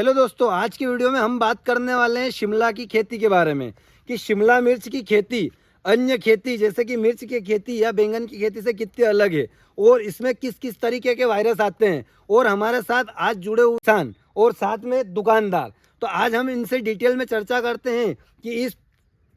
Hello दोस्तों, आज की वीडियो में हम बात करने वाले हैं शिमला की खेती के बारे में कि शिमला मिर्च की खेती अन्य खेती जैसे कि मिर्च की खेती या बैंगन की खेती से कितनी अलग है और इसमें किस किस तरीके के वायरस आते हैं। और हमारे साथ आज जुड़े हुए किसान और साथ में दुकानदार, तो आज हम इनसे डिटेल में चर्चा करते हैं कि इस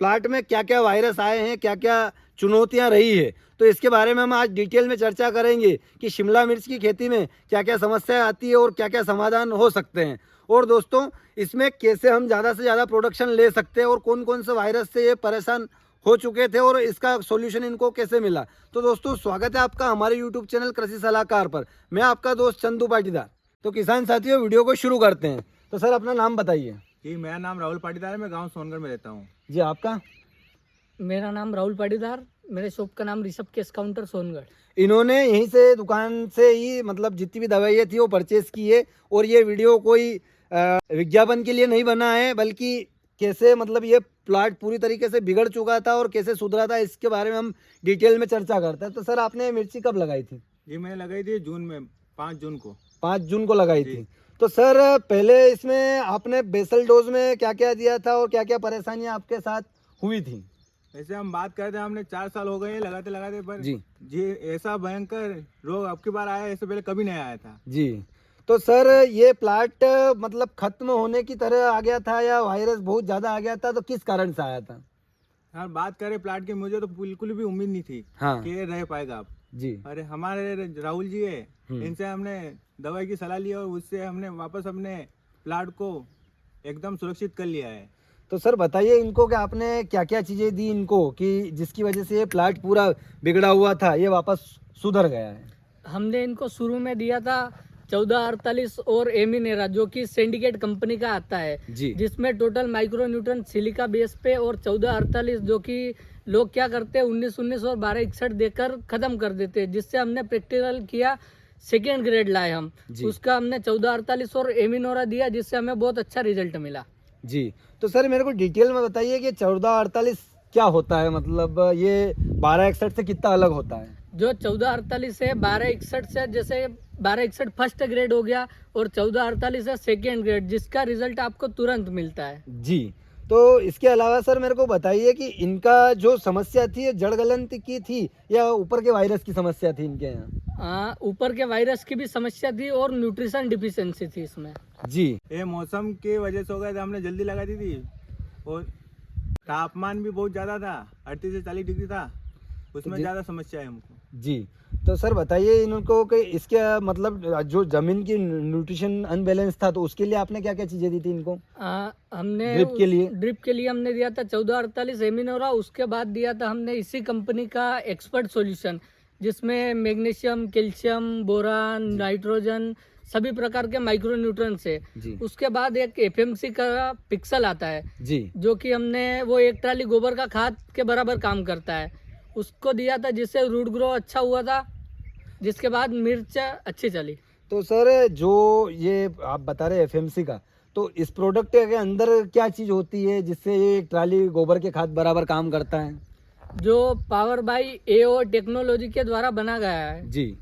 प्लाट में क्या क्या वायरस आए हैं, क्या क्या चुनौतियां रही है। तो इसके बारे में हम आज डिटेल में चर्चा करेंगे कि शिमला मिर्च की खेती में क्या क्या समस्याएं आती है और क्या क्या समाधान हो सकते हैं। और दोस्तों, इसमें कैसे हम ज़्यादा से ज़्यादा प्रोडक्शन ले सकते हैं और कौन कौन से वायरस से ये परेशान हो चुके थे और इसका सॉल्यूशन इनको कैसे मिला। तो दोस्तों, स्वागत है आपका हमारे यूट्यूब चैनल कृषि सलाहकार पर। मैं आपका दोस्त चंदू पाटीदार। तो किसान साथियों, वीडियो को शुरू करते हैं। तो सर, अपना नाम बताइए। जी, मेरा नाम राहुल पाटीदार है। मैं गांव सोनगढ़ में रहता हूँ। जी, आपका? मेरा नाम राहुल पाटीदार, मेरे शॉप का नाम ऋषभ केस काउंटर सोनगढ़। इन्होंने यहीं से दुकान से ही मतलब जितनी भी दवाइयाँ थी वो परचेज की है। और ये वीडियो कोई विज्ञापन के लिए नहीं बना है, बल्कि कैसे मतलब ये प्लाट पूरी तरीके से बिगड़ चुका था और कैसे सुधरा था, इसके बारे में हम डिटेल में चर्चा करते हैं। तो सर, आपने मिर्ची कब लगाई थी? जी, मैंने लगाई थी जून में, 5 जून को। 5 जून को लगाई जी। थी। तो सर, पहले इसमें आपने बेसल डोज में क्या क्या दिया था और क्या क्या परेशानियां आपके साथ हुई थी? ऐसे हम बात करते हैं, हमने 4 साल हो गए लगाते लगाते, पर जी जी ऐसा भयंकर रोग अब की बार आया, इससे पहले कभी नहीं आया था। जी। तो सर, ये प्लाट मतलब खत्म होने की तरह आ गया था या वायरस बहुत ज्यादा आ गया था? तो किस कारण से आया था? हाँ, बात करें प्लाट की, मुझे तो बिल्कुल भी उम्मीद नहीं थी हाँ कि ये रह पाएगा अब। जी। अरे हमारे राहुल जी है, हम्म। इनसे हमने दवाई की सलाह ली और उससे हमने वापस अपने प्लाट को एकदम सुरक्षित कर लिया है। तो सर, बताइए इनको कि आपने क्या क्या चीजें दी इनको कि जिसकी वजह से ये प्लाट पूरा बिगड़ा हुआ था ये वापस सुधर गया है। हमने इनको शुरू में दिया था 1448 और एमिनेरा, जो कि सिंडिकेट कंपनी का आता है, जी जिसमें टोटल माइक्रोन्यूट्रन सिलिका बेस पे, और 1448 जो कि लोग क्या करते हैं 1919 और 1261 देकर खत्म कर देते हैं, जिससे हमने प्रैक्टिकल किया, सेकेंड ग्रेड लाए हम। जी। उसका हमने 1448 और एमिनोरा दिया, जिससे हमें बहुत अच्छा रिजल्ट मिला। जी। तो सर, मेरे को डिटेल में बताइए कि 1448 क्या होता है, मतलब ये 1261 से कितना अलग होता है? जो 1448 है 1261 से, जैसे 1261 फर्स्ट ग्रेड हो गया और 1448 है सेकेंड ग्रेड, जिसका रिजल्ट आपको तुरंत मिलता है। जी। तो इसके अलावा सर, मेरे को बताइए कि इनका जो समस्या थी ये जड़ गलन की थी या ऊपर के वायरस की समस्या थी इनके यहाँ? ऊपर के वायरस की भी समस्या थी और न्यूट्रिशन डिफिशियंसी थी इसमें। जी। ये मौसम की वजह से हो गया था, हमने जल्दी लगा दी थी और तापमान भी बहुत ज़्यादा था, 38 से 40 डिग्री था, उसमें ज़्यादा समस्या है हमको। जी। तो सर, बताइए इनको कि इसके मतलब जो जमीन की न्यूट्रिशन अनबैलेंस था, तो उसके लिए आपने क्या क्या चीजें दी थी इनको? हमने ड्रिप के लिए हमने दिया था 1448 एमिनोरा। उसके बाद दिया था हमने इसी कंपनी का एक्सपर्ट सॉल्यूशन, जिसमें मैग्नीशियम, कैल्शियम, बोरान, नाइट्रोजन, सभी प्रकार के माइक्रो न्यूट्रंस है। जी। उसके बाद एक एफएमसी का पिक्सल आता है, जी। जो कि हमने वो एक ट्राली गोबर का खाद के बराबर काम करता है, उसको दिया था, जिससे रूट ग्रो अच्छा हुआ था, जिसके बाद मिर्च अच्छी चली। तो सर, जो ये आप बता रहे एफएमसी का, तो इस प्रोडक्ट के अंदर क्या चीज होती है जिससे ये एक ट्राली गोबर के खाद बराबर काम करता है? जो पावर बाई एओ टेक्नोलॉजी के द्वारा बना गया है, जी।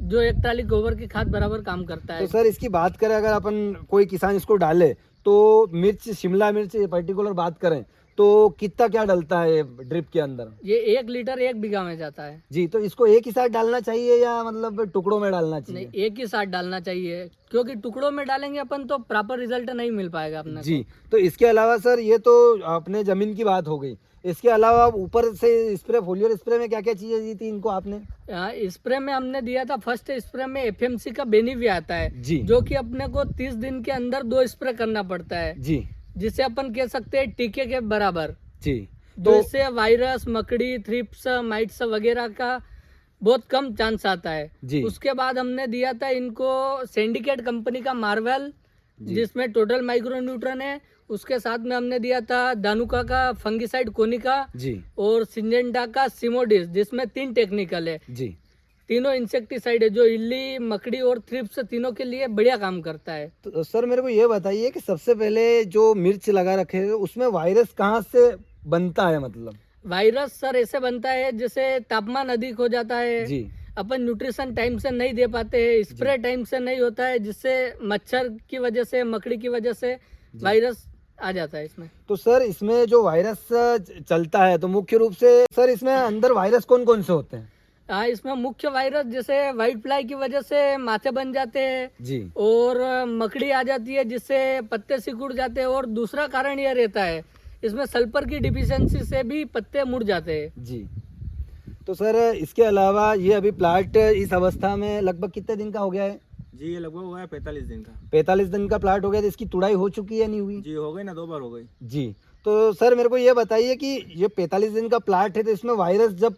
जो एक ट्राली गोबर की खाद बराबर काम करता है। तो सर, इसकी बात करें, अगर अपन कोई किसान इसको डाले तो मिर्च, शिमला मिर्च पर्टिकुलर बात करें तो कितना क्या डलता है ड्रिप के अंदर? ये 1 लीटर 1 बीघा में जाता है। जी। तो इसको एक ही साथ डालना चाहिए या मतलब टुकड़ों में डालना चाहिए? नहीं, एक ही साथ डालना चाहिए, क्योंकि टुकड़ों में डालेंगे अपन तो प्रॉपर रिजल्ट नहीं मिल पाएगा अपने जी। तो इसके अलावा सर, ये तो अपने जमीन की बात हो गई, इसके अलावा ऊपर से स्प्रे, फोलियर स्प्रे में क्या क्या चीजें दी थी इनको आपने? स्प्रे में हमने दिया था, फर्स्ट स्प्रे में एफएमसी का बेनिफिट आता है, जी। जो कि अपने को 30 दिन के अंदर 2 स्प्रे करना पड़ता है, जी। जिसे अपन कह सकते हैं टीके के बराबर। जी। जो इससे वायरस, मकड़ी, थ्रिप्स, माइट्स वगैरह का बहुत कम चांस आता है। जी। उसके बाद हमने दिया था इनको सिंडिकेट कंपनी का मार्वेल, जी। जिसमें टोटल माइक्रो न्यूट्रन है। उसके साथ में हमने दिया था दानुका का फंगिसाइड कोनिका जी। और सिंजेंटा का सिमोडिस, जिसमें 3 टेक्निकल है। जी। तीनों इंसेक्टिसाइड है, जो इल्ली, मकड़ी और थ्रिप्स तीनों के लिए बढ़िया काम करता है। तो सर, मेरे को ये बताइए कि सबसे पहले जो मिर्च लगा रखे हैं उसमें वायरस कहाँ से बनता है? मतलब वायरस सर ऐसे बनता है, जैसे तापमान अधिक हो जाता है, जी। अपन न्यूट्रिशन टाइम से नहीं दे पाते हैं, स्प्रे टाइम से नहीं होता है, जिससे मच्छर की वजह से, मकड़ी की वजह से वायरस आ जाता है इसमें। तो सर इसमें जो वायरस चलता है तो मुख्य रूप से सर इसमें अंदर वायरस कौन कौन से होते हैं? हाँ, इसमें मुख्य वायरस जैसे व्हाइट फ्लाई की वजह से माथे बन जाते हैं जी और मकड़ी आ जाती है, जिससे पत्ते सिकुड़ जाते हैं। और दूसरा कारण यह रहता है इसमें सल्फर की डिफिशियंसी से भी पत्ते मुड़ जाते हैं। जी। तो सर इसके अलावा ये अभी प्लांट इस अवस्था में लगभग कितने दिन का हो गया है? जी ये लगभग हो गया 45 दिन का। 45 दिन का प्लांट हो गया, तो इसकी तुड़ाई हो चुकी है नहीं हुई? जी हो गई ना, 2 बार हो गई। जी। तो सर मेरे को ये बताइए कि ये 45 दिन का प्लांट है, तो इसमें वायरस जब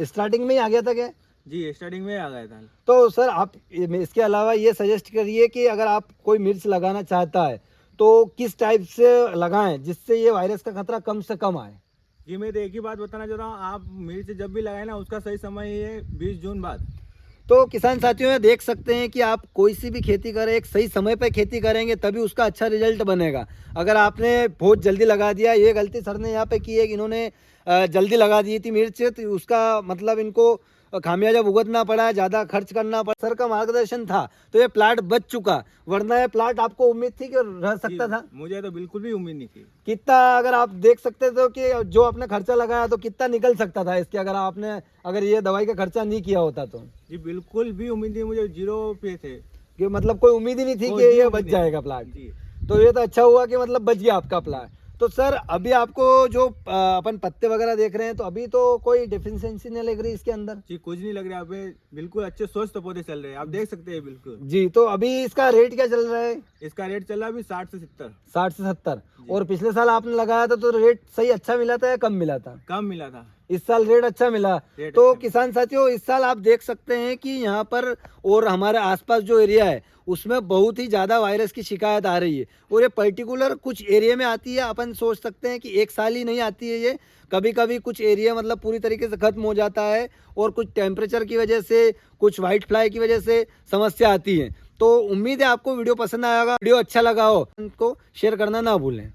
स्टार्टिंग में ही आ गया था क्या? जी स्टार्टिंग में आ गया था। तो सर आप इसके अलावा ये सजेस्ट करिए कि अगर आप कोई मिर्च लगाना चाहता है तो किस टाइप से लगाएं जिससे ये वायरस का खतरा कम से कम आए? जी मैं तो एक ही बात बताना चाहता हूँ, आप मिर्च जब भी लगाए ना उसका सही समय ये 20 जून बाद। तो किसान साथियों में देख सकते हैं कि आप कोई सी भी खेती करें, एक सही समय पर खेती करेंगे तभी उसका अच्छा रिजल्ट बनेगा। अगर आपने बहुत जल्दी लगा दिया, ये गलती सर ने यहाँ पे की है कि इन्होंने जल्दी लगा दी थी मिर्च, तो उसका मतलब इनको खामियाजा भुगतना पड़ा, ज़्यादा खर्च करना पड़ा। सर का मार्गदर्शन था तो ये प्लाट बच चुका, वरना ये प्लाट आपको उम्मीद थी कि रह सकता था? मुझे तो बिल्कुल भी उम्मीद नहीं थी। कितना अगर आप देख सकते थे कि जो आपने खर्चा लगाया तो कितना निकल सकता था इसके, अगर ये दवाई का खर्चा नहीं किया होता तो? जी बिल्कुल भी उम्मीद नहीं, मुझे 0 पे थे कि मतलब कोई उम्मीद ही नहीं थी कोई कि भी ये उम्मीद बच नहीं। जाएगा प्लाट। जी तो ये तो अच्छा हुआ कि मतलब बच गया आपका प्लाट। तो सर अभी आपको जो अपन पत्ते वगैरह देख रहे हैं, तो अभी तो कोई डिफिशियंसी नहीं लग रही इसके अंदर? जी कुछ नहीं लग रहा, यहाँ पे बिल्कुल अच्छे स्वस्थ पौधे चल रहे हैं, आप देख सकते हैं बिल्कुल। जी। तो अभी इसका रेट क्या चल रहा है? इसका रेट चल रहा है अभी 60 से 70। 60 से 70। और पिछले साल आपने लगाया था तो रेट सही अच्छा मिला था या कम मिला था? कम मिला था। इस साल रेट अच्छा मिला। रेट तो अच्छा किसान साथियों इस साल आप देख सकते हैं कि यहाँ पर और हमारे आसपास जो एरिया है उसमें बहुत ही ज़्यादा वायरस की शिकायत आ रही है, और ये पर्टिकुलर कुछ एरिया में आती है। अपन सोच सकते हैं कि एक साल ही नहीं आती है ये, कभी कभी कुछ एरिया मतलब पूरी तरीके से खत्म हो जाता है, और कुछ टेम्परेचर की वजह से, कुछ वाइट फ्लाई की वजह से समस्या आती है। तो उम्मीद है आपको वीडियो पसंद आएगा। वीडियो अच्छा लगा हो उनको शेयर करना ना भूलें।